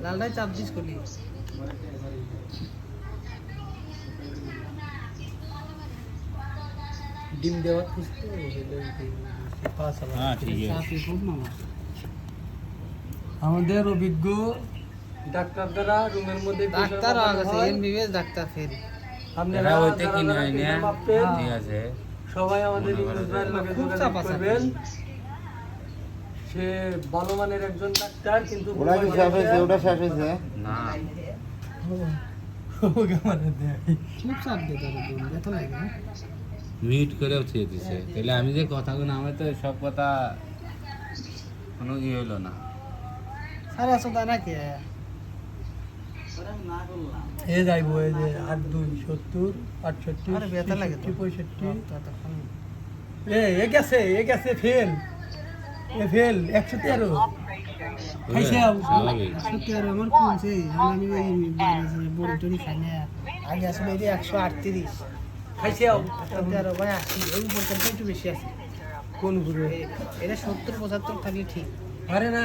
লালটাই চাপ দিস করলি ডিম দেওয়া খুঁজতে হ্যাঁ ঠিক আছে আমাদের অভিজ্ঞ ডাক্তার দ্বারা রুমের মধ্যে ডাক্তার আছে এমবিবিএস ডাক্তার ফেল এরা ওইতে কিনে হয় না ঠিক আছে সবাই আমাদের ইউনুস ভাইয়ের লগে খুব যোগাযোগ চাপ আছে। করবেন। সে ভালো মানের একজন ডাক্তার, কিন্তু ওটা কি শেষ হয়েছে? ওটা শেষ হয়েছে? না খুব চাপ দে তার ব্যথা লাগে না মিট করেও ছেড়ে দিছে তাহলে আমি যে কথাগুলো আমার তো সব কথা কোনো ইয়ে হলো না সারা আসো নাকি এ যাইব এই যে 82 70 আরে ব্যথা লাগে তো 68 65 এ গেছে ফেল ফেল 113 খাইছে স্বাভাবিক সত্যি আর আমার কোনছে আমি ওই বড় টরি খাই না আগে আসলে এই 138 খাইছে সত্যি আর ভাই আসি ওই উপর একটু বেশি আছে কোন গুরু এটা 70 75 থাকলে ঠিক আরে না